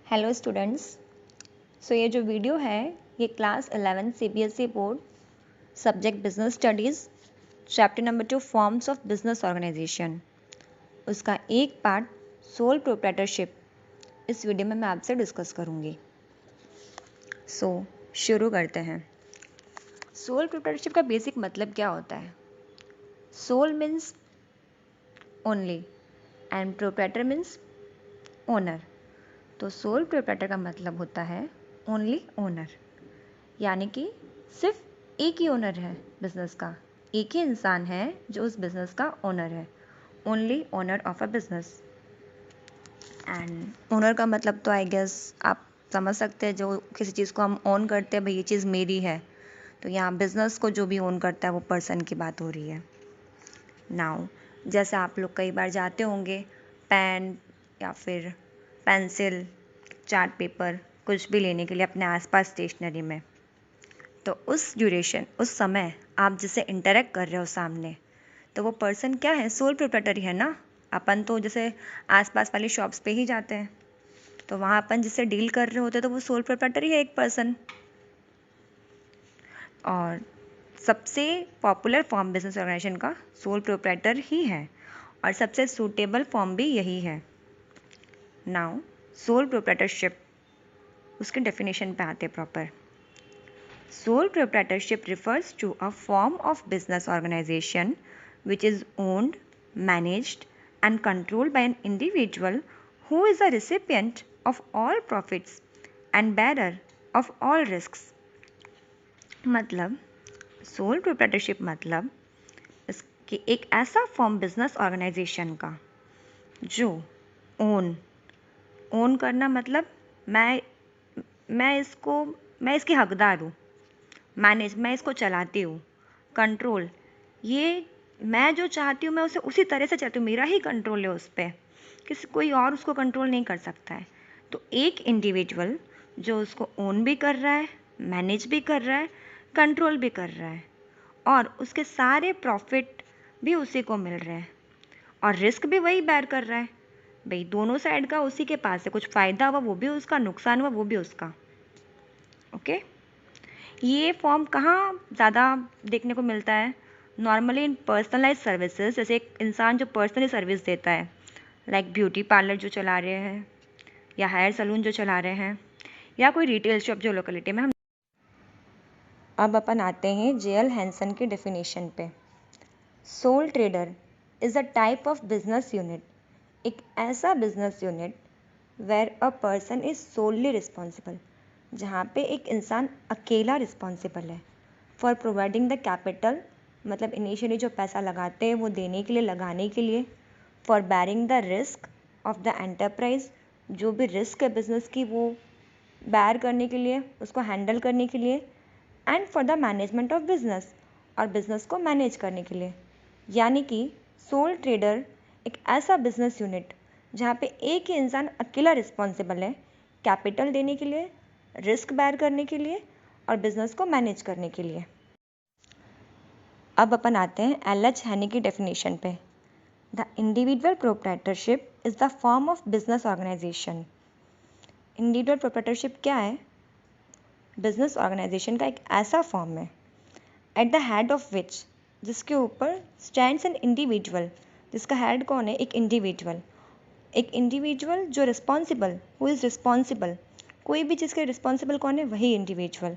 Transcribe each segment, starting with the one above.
Hello students. ये जो video है ये class 11 CBSE board subject business studies chapter number 2 forms of business organisation उसका एक पार्ट सोल प्रोप्राइटरशिप इस वीडियो में मैं आपसे डिस्कस करूँगी। शुरू करते हैं। सोल प्रोप्राइटरशिप का बेसिक मतलब क्या होता है? Sole means only and proprietor means owner. तो सोल प्रोप्राइटर का मतलब होता है ओनली ओनर, यानी कि सिर्फ एक ही ओनर है बिजनेस का, एक ही इंसान है जो उस बिजनेस का ओनर है। Only owner of a business. And owner का मतलब तो आई गेस आप समझ सकते हैं, जो किसी चीज़ को हम ओन करते हैं, भाई ये चीज़ मेरी है, तो यहाँ बिजनेस को जो भी ओन करता है वो पर्सन की बात हो रही है। नाउ जैसे आप लोग कई बार जाते होंगे पेन या फिर पेंसिल, चार्ट पेपर कुछ भी लेने के लिए अपने आसपास स्टेशनरी में, तो उस समय आप जिससे इंटरेक्ट कर रहे हो सामने, तो वो पर्सन क्या है? सोल प्रोप्राइटर ही है ना। अपन तो जैसे आसपास वाली शॉप्स पे ही जाते हैं, तो वहाँ अपन जिससे डील कर रहे होते हैं तो वो सोल प्रोप्राइटर ही है, एक पर्सन। और सबसे पॉपुलर फॉर्म बिजनेस ऑर्गेनाइजेशन का सोल प्रोप्राइटर ही है और सबसे सूटेबल फॉर्म भी यही है। नाउ सोल प्रोप्राइटरशिप, उसके डेफिनेशन पे आते proper. Sole proprietorship refers to a form of business organization which is owned, managed, and controlled by an individual who is the recipient of all profits and bearer of all risks. मतलब sole proprietorship मतलब इसकी एक ऐसा form business organisation का जो own करना, मतलब मैं इसकी हकदार हूँ। मैनेज, मैं इसको चलाती हूँ। कंट्रोल, ये मैं जो चाहती हूँ मैं उसे उसी तरह से चाहती हूँ, मेरा ही कंट्रोल है उस पर, किसी कोई और उसको कंट्रोल नहीं कर सकता है। तो एक इंडिविजुअल जो उसको ओन भी कर रहा है, मैनेज भी कर रहा है, कंट्रोल भी कर रहा है, और उसके सारे प्रॉफिट भी उसी को मिल रहे हैं और रिस्क भी वही बेयर कर रहा है। भाई दोनों साइड का उसी के पास है, कुछ फ़ायदा हुआ वो भी उसका, नुकसान हुआ वो भी उसका। ओके। ये फॉर्म कहाँ ज़्यादा देखने को मिलता है? नॉर्मली इन पर्सनलाइज सर्विसेज, जैसे एक इंसान जो पर्सनली सर्विस देता है, लाइक ब्यूटी पार्लर जो चला रहे हैं या हेयर सलून जो चला रहे हैं या कोई रिटेल शॉप जो लोकेलिटी में हम। अब अपन आते हैं जेएल हैंसन की डेफिनेशन पे। Sole trader is a type of business unit, एक ऐसा business unit where a person is solely responsible, जहाँ पे एक इंसान अकेला रिस्पॉन्सिबल है फॉर प्रोवाइडिंग द कैपिटल, मतलब इनिशियली जो पैसा लगाते हैं वो देने के लिए, लगाने के लिए, for bearing the risk of the enterprise, जो भी रिस्क है बिजनेस की वो बैर करने के लिए, उसको हैंडल करने के लिए, and for the management of business, और बिजनेस को मैनेज करने के लिए। यानी कि सोल ट्रेडर एक ऐसा बिजनेस यूनिट जहाँ पे एक ही इंसान अकेला रिस्पॉन्सिबल है कैपिटल देने के लिए, रिस्क बैर करने के लिए और बिजनेस को मैनेज करने के लिए। अब अपन आते हैं एल.एच. हैनी की डेफिनेशन पे। The individual proprietorship is the form of business organisation. Individual proprietorship क्या है? बिजनेस ऑर्गेनाइजेशन का एक ऐसा फॉर्म है at the head of which, जिसके ऊपर स्टैंड्स एन इंडिविजुअल, जिसका हेड कौन है? एक इंडिविजुअल। एक इंडिविजुअल जो रिस्पॉन्सिबल, हु इज़ रिस्पॉन्सिबल, कोई भी चीज़ के रिस्पॉन्सिबल कौन है? वही individual.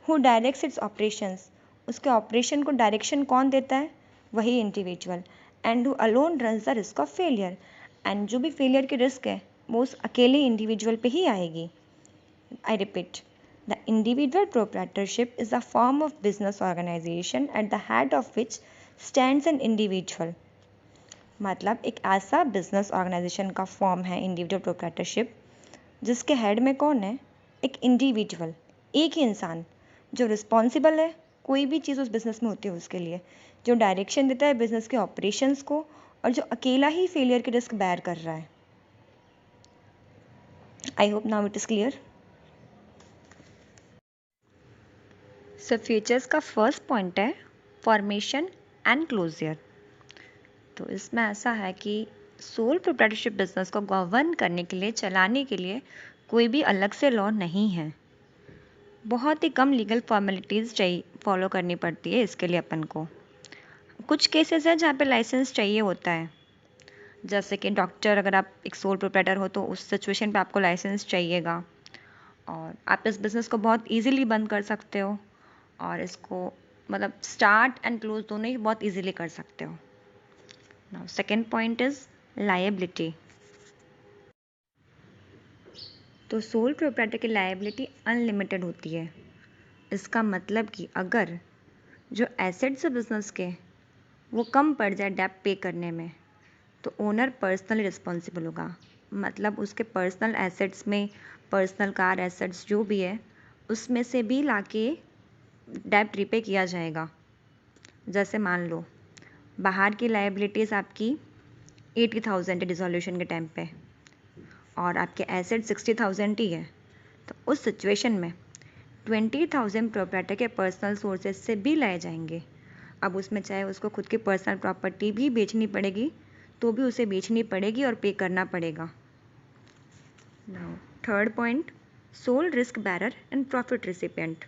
Who directs it's operations, उसके ऑपरेशन को डायरेक्शन कौन देता है? वही individual. And who alone runs the risk of failure, and जो भी फेलियर की रिस्क है वो उस अकेले इंडिविजुअल पे ही आएगी। I repeat, the individual proprietorship is the form of business organisation at the head of which stands an individual. मतलब एक ऐसा बिजनेस ऑर्गेनाइजेशन का फॉर्म है इंडिविजुअल प्रोप्राइटरशिप, जिसके हेड में कौन है? एक इंडिविजुअल, एक ही इंसान जो रिस्पॉन्सिबल है, कोई भी चीज़ उस बिज़नेस में होती है उसके लिए, जो डायरेक्शन देता है बिज़नेस के ऑपरेशंस को, और जो अकेला ही फेलियर की रिस्क बेयर कर रहा है। I hope now it is clear. So features का फर्स्ट पॉइंट है फॉर्मेशन एंड क्लोजर। तो इसमें ऐसा है कि सोल प्रोप्राइटरशिप बिजनेस को गवर्न करने के लिए, चलाने के लिए कोई भी अलग से लॉ नहीं है। बहुत ही कम लीगल फॉर्मेलिटीज़ चाहिए फॉलो करनी पड़ती है इसके लिए अपन को। कुछ केसेस हैं जहाँ पे लाइसेंस चाहिए होता है, जैसे कि डॉक्टर, अगर आप एक सोल प्रोप्राइटर हो तो उस सिचुएशन पे आपको लाइसेंस चाहिएगा, और आप इस बिज़नेस को बहुत इजीली बंद कर सकते हो, और इसको मतलब स्टार्ट एंड क्लोज दोनों ही बहुत इजीली कर सकते हो। Now second point is liability. तो सोल प्रोप्राइटर की लायबिलिटी अनलिमिटेड होती है। इसका मतलब कि अगर जो एसेट्स है बिजनेस के वो कम पड़ जाए डेब्ट पे करने में, तो ओनर पर्सनली रिस्पॉन्सिबल होगा। मतलब उसके पर्सनल एसेट्स में, पर्सनल कार एसेट्स जो भी है उसमें से भी लाके डेब्ट रीपे किया जाएगा। जैसे मान लो बाहर की लायबिलिटीज़ आपकी 80,000 है डिसोल्यूशन के टाइम पे, और आपके एसेट 60,000 ही है, तो उस सिचुएशन में 20,000 प्रोप्राइटर के पर्सनल सोर्सेज से भी लाए जाएंगे। अब उसमें चाहे उसको खुद की पर्सनल प्रॉपर्टी भी बेचनी पड़ेगी तो भी उसे बेचनी पड़ेगी और पे करना पड़ेगा। Now third point, sole risk bearer and profit recipient.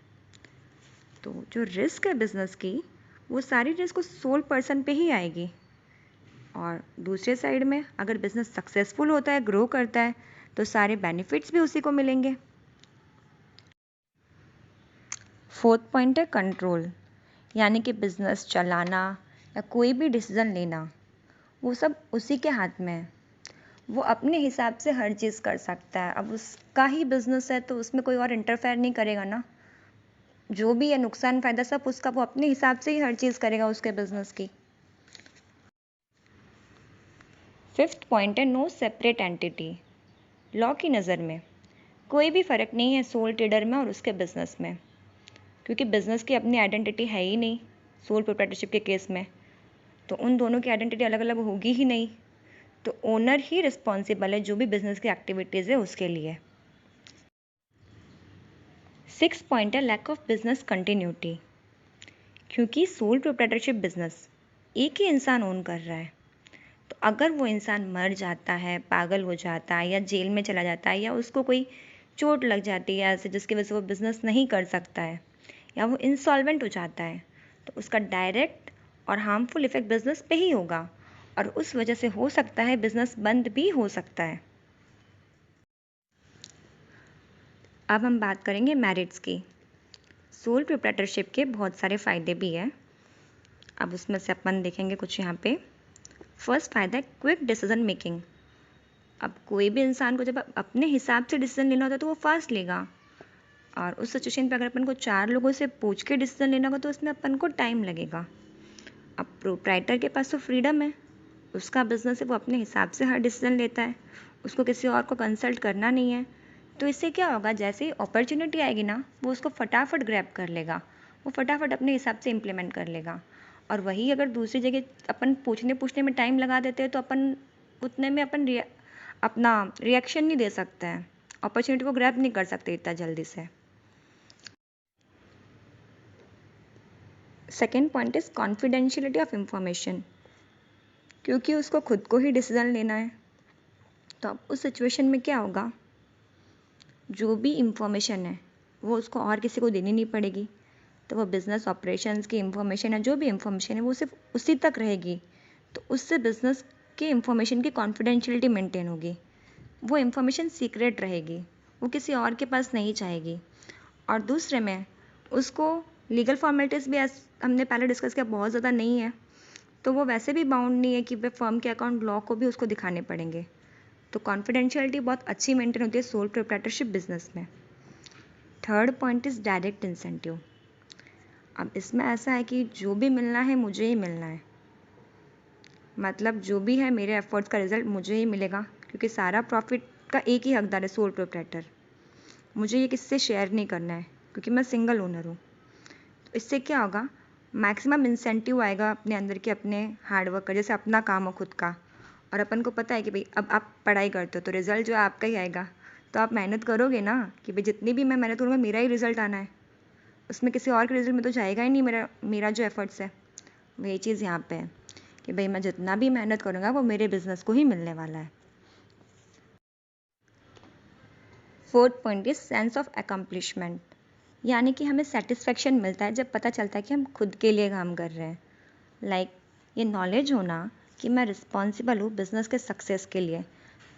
तो जो रिस्क है बिजनेस की, वो सारी रिस्क उस सोल पर्सन पे ही आएगी, और दूसरे साइड में अगर बिजनेस सक्सेसफुल होता है, ग्रो करता है, तो सारे बेनिफिट्स भी उसी को मिलेंगे। फोर्थ पॉइंट है कंट्रोल, यानी कि बिजनेस चलाना या कोई भी डिसीजन लेना वो सब उसी के हाथ में है। वो अपने हिसाब से हर चीज़ कर सकता है। अब उसका ही बिजनेस है तो उसमें कोई और इंटरफेयर नहीं करेगा ना। जो भी है नुकसान फ़ायदा सब उसका, वो अपने हिसाब से ही हर चीज़ करेगा उसके बिजनेस की। फिफ्थ पॉइंट है नो सेपरेट एंटिटी। लॉ की नज़र में कोई भी फ़र्क नहीं है सोल ट्रेडर में और उसके बिजनेस में, क्योंकि बिजनेस की अपनी आइडेंटिटी है ही नहीं सोल प्रोप्राइटरशिप के केस में, तो उन दोनों की आइडेंटिटी अलग अलग होगी ही नहीं। तो ओनर ही रिस्पॉन्सिबल है जो भी बिजनेस की एक्टिविटीज़ है उसके लिए। सिक्स पॉइंट है लैक ऑफ बिजनेस कंटिन्यूटी। क्योंकि सोल प्रोप्राइटरशिप बिजनेस एक ही इंसान ओन कर रहा है, तो अगर वो इंसान मर जाता है, पागल हो जाता है, या जेल में चला जाता है, या उसको कोई चोट लग जाती है ऐसे जिसकी वजह से वो बिज़नेस नहीं कर सकता है, या वो इंसॉल्वेंट हो जाता है, तो उसका डायरेक्ट और हार्मफुल इफेक्ट बिजनेस पे ही होगा, और उस वजह से हो सकता है बिजनेस बंद भी हो सकता है। अब हम बात करेंगे मेरिट्स की। सोल प्रोप्राइटरशिप के बहुत सारे फ़ायदे भी हैं। अब उसमें से अपन देखेंगे कुछ यहाँ पे। फर्स्ट फ़ायदा है क्विक डिसीजन मेकिंग। अब कोई भी इंसान को जब अपने हिसाब से डिसीजन लेना होता है तो वो फास्ट लेगा, और उस सिचुएशन पे अगर अपन को 4 लोगों से पूछ के डिसीजन लेना होगा तो उसमें अपन को टाइम लगेगा। अब प्रोप्राइटर के पास तो फ्रीडम है, उसका बिजनेस है, वो अपने हिसाब से हर डिसीजन लेता है, उसको किसी और को कंसल्ट करना नहीं है। तो इससे क्या होगा, जैसे ही अपॉर्चुनिटी आएगी ना वो उसको फटाफट ग्रैब कर लेगा, वो फटाफट अपने हिसाब से इम्प्लीमेंट कर लेगा। और वही अगर दूसरी जगह अपन पूछने पूछने में टाइम लगा देते हैं तो अपन उतने में अपना रिएक्शन नहीं दे सकते हैं, अपॉर्चुनिटी को ग्रैब नहीं कर सकते इतना जल्दी से। Second point is confidentiality of information. क्योंकि उसको खुद को ही डिसीजन लेना है, तो अब उस सिचुएशन में क्या होगा, जो भी इंफॉर्मेशन है वो उसको और किसी को देनी नहीं पड़ेगी। तो वो बिज़नेस ऑपरेशंस की इंफॉर्मेशन है, जो भी इंफॉर्मेशन है वो सिर्फ उसी तक रहेगी, तो उससे बिज़नेस के इंफॉर्मेशन की कॉन्फिडेंशियलिटी मेंटेन होगी। वो इंफॉर्मेशन सीक्रेट रहेगी, वो किसी और के पास नहीं जाएगी। और दूसरे में उसको लीगल फॉर्मेलिटीज़ भी हमने पहले डिस्कस किया बहुत ज़्यादा नहीं है, तो वो वैसे भी बाउंड नहीं है कि वे फर्म के अकाउंट लॉ को भी उसको दिखाने पड़ेंगे। तो कॉन्फिडेंशियलिटी बहुत अच्छी मेंटेन होती है सोल प्रोप्राइटरशिप बिजनेस में। Third point is direct incentive. अब इसमें ऐसा है कि जो भी मिलना है मुझे ही मिलना है, मतलब जो भी है मेरे एफर्ट्स का रिजल्ट मुझे ही मिलेगा, क्योंकि सारा प्रॉफिट का एक ही हकदार है सोल प्रोप्राइटर। मुझे ये किससे शेयर नहीं करना है क्योंकि मैं सिंगल ओनर हूँ। तो इससे क्या होगा, मैक्सिमम इंसेंटिव आएगा अपने अंदर के, अपने हार्डवर्क का, जैसे अपना काम हो खुद का, और अपन को पता है कि भाई अब आप पढ़ाई करते हो तो रिज़ल्ट जो है आपका ही आएगा, तो आप मेहनत करोगे ना कि भाई जितनी भी मैं मेहनत करूँगा मेरा ही रिज़ल्ट आना है, उसमें किसी और के रिज़ल्ट में तो जाएगा ही नहीं मेरा मेरा जो एफर्ट्स है। वही चीज़ यहाँ पे है कि भाई मैं जितना भी मेहनत करूँगा वो मेरे बिज़नेस को ही मिलने वाला है। Fourth point is sense of accomplishment, यानी कि हमें सेटिस्फेक्शन मिलता है जब पता चलता है कि हम खुद के लिए काम कर रहे हैं। लाइक ये नॉलेज होना कि मैं रिस्पॉन्सिबल हूँ बिजनेस के सक्सेस के लिए,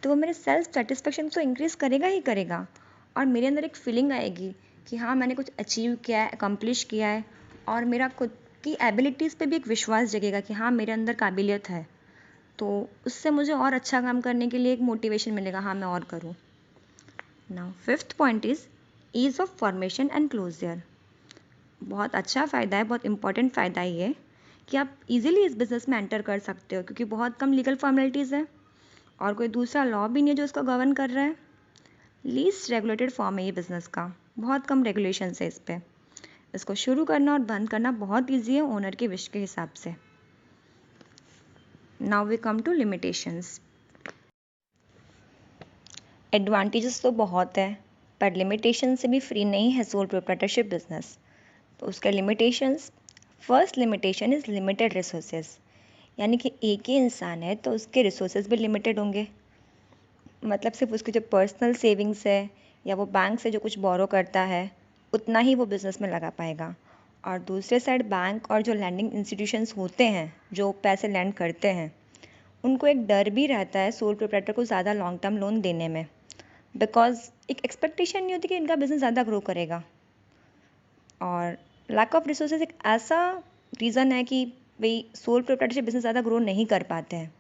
तो वो मेरे सेल्फ सेटिस्फेक्शन को इंक्रीज़ करेगा ही करेगा, और मेरे अंदर एक फीलिंग आएगी कि हाँ मैंने कुछ अचीव किया है, अकम्प्लिश किया है, और मेरा खुद की एबिलिटीज़ पे भी एक विश्वास जगेगा कि हाँ मेरे अंदर काबिलियत है। तो उससे मुझे और अच्छा काम करने के लिए एक मोटिवेशन मिलेगा, हाँ मैं और करूँ। Now fifth point is ease of formation and closure. बहुत अच्छा फ़ायदा है, बहुत इंपॉर्टेंट फ़ायदा ही है कि आप इजीली इस बिज़नेस में एंटर कर सकते हो, क्योंकि बहुत कम लीगल फॉर्मेलिटीज़ है और कोई दूसरा लॉ भी नहीं है जो इसको गवर्न कर रहा है। लीस्ट रेगुलेटेड फॉर्म है ये बिज़नेस का, बहुत कम रेगुलेशंस है इस पर। इसको शुरू करना और बंद करना बहुत ईजी है ओनर के विश के हिसाब से। Now we come to limitations. Advantages तो बहुत है, पर लिमिटेशन से भी फ्री नहीं है सोल प्रोप्राइटरशिप बिजनेस। तो उसके limitations, first limitation is limited resources, यानी कि एक ही इंसान है तो उसके रिसोर्सेज भी लिमिटेड होंगे। मतलब सिर्फ उसकी जो पर्सनल सेविंग्स है या वो बैंक से जो कुछ बोरो करता है उतना ही वो बिज़नेस में लगा पाएगा। और दूसरे साइड बैंक और जो लैंडिंग इंस्टीट्यूशंस होते हैं जो पैसे लैंड करते हैं, उनको एक डर भी रहता है सोल प्रोप्राइटर को ज़्यादा लॉन्ग टर्म लोन देने में, बिकॉज एक एक्सपेक्टेशन नहीं होती कि इनका बिज़नेस ज़्यादा ग्रो करेगा। और लैक ऑफ रिसोर्सेज एक ऐसा रीज़न है कि भाई सोल प्रोप्राइटरशिप बिज़नेस ज़्यादा ग्रो नहीं कर पाते हैं,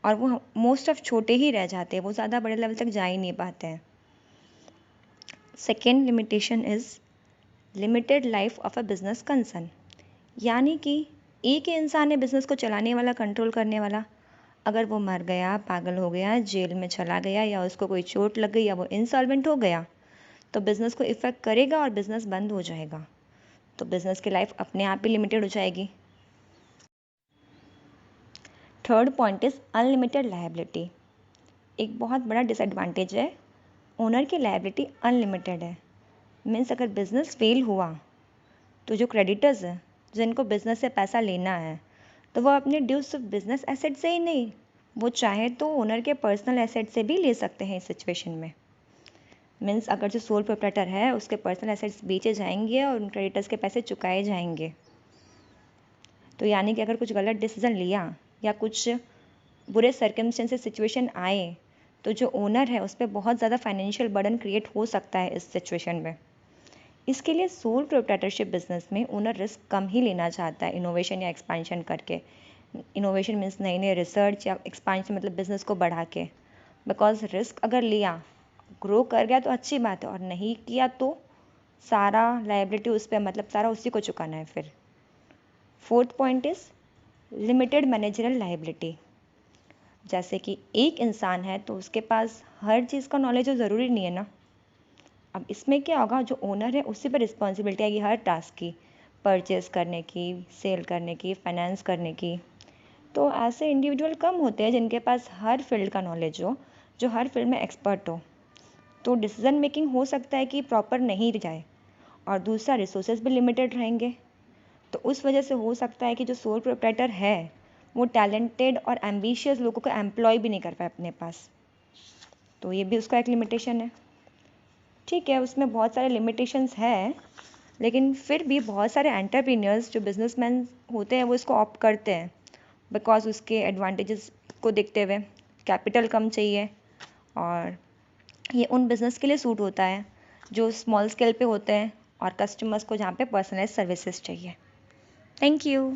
और वो मोस्ट ऑफ छोटे ही रह जाते हैं, वो ज़्यादा बड़े लेवल तक जा ही नहीं पाते हैं। Second limitation is limited life of a business concern, यानी कि एक ही इंसान है बिज़नेस को चलाने वाला, कंट्रोल करने वाला। अगर वो मर गया, पागल हो गया, जेल में चला गया, या उसको कोई चोट लग गई, या वो इंसॉल्वेंट हो गया, तो बिज़नेस को इफ़ेक्ट करेगा और बिज़नेस बंद हो जाएगा। तो बिज़नेस की लाइफ अपने आप ही लिमिटेड हो जाएगी। Third point is unlimited liability. एक बहुत बड़ा डिसएडवांटेज है, ओनर की लायबिलिटी अनलिमिटेड है। मीन्स अगर बिज़नेस फेल हुआ तो जो क्रेडिटर्स हैं जिनको बिज़नेस से पैसा लेना है, तो वो अपने ड्यू सिर्फ बिज़नेस एसेट से ही नहीं, वो चाहे तो ओनर के पर्सनल एसेट से भी ले सकते हैं इस सिचुएशन में। मीन्स अगर जो सोल प्रोप्राइटर है उसके पर्सनल एसेट्स बेचे जाएंगे और उन क्रेडिटर्स के पैसे चुकाए जाएंगे। तो यानी कि अगर कुछ गलत डिसीजन लिया या कुछ बुरे सर्कमस्टेंसेस सिचुएशन आए, तो जो ओनर है उस पर बहुत ज़्यादा फाइनेंशियल बर्डन क्रिएट हो सकता है इस सिचुएशन में। इसके लिए सोल प्रोप्राइटरशिप बिजनेस में ओनर रिस्क कम ही लेना चाहता है इनोवेशन या एक्सपेंशन करके। इनोवेशन मीन्स नई नई रिसर्च, या एक्सपेंशन मतलब बिज़नेस को बढ़ा के। बिकॉज रिस्क अगर लिया, ग्रो कर गया तो अच्छी बात है, और नहीं किया तो सारा लायबिलिटी उस पर, मतलब सारा उसी को चुकाना है फिर। Fourth point is limited managerial liability. जैसे कि एक इंसान है तो उसके पास हर चीज़ का नॉलेज हो ज़रूरी नहीं है ना। अब इसमें क्या होगा, जो ओनर है उसी पर रिस्पॉन्सिबिलिटी आएगी हर टास्क की, परचेज़ करने की, सेल करने की, फाइनेंस करने की। तो ऐसे इंडिविजुअल कम होते हैं जिनके पास हर फील्ड का नॉलेज हो, जो हर फील्ड में एक्सपर्ट हो। तो डिसीजन मेकिंग हो सकता है कि प्रॉपर नहीं जाए, और दूसरा रिसोर्सेज भी लिमिटेड रहेंगे। तो उस वजह से हो सकता है कि जो सोल प्रोप्राइटर है वो टैलेंटेड और एम्बिशियस लोगों को एम्प्लॉय भी नहीं कर पाए अपने पास। तो ये भी उसका एक लिमिटेशन है। ठीक है, उसमें बहुत सारे लिमिटेशंस हैं, लेकिन फिर भी बहुत सारे एंटरप्रेन्योर्स जो बिजनेसमैन होते हैं वो इसको ऑप्ट करते हैं, बिकॉज उसके एडवांटेजेस को देखते हुए। कैपिटल कम चाहिए, और ये उन बिज़नेस के लिए सूट होता है जो स्मॉल स्केल पे होते हैं, और कस्टमर्स को जहाँ पे पर्सनलाइज सर्विसेज चाहिए। Thank you.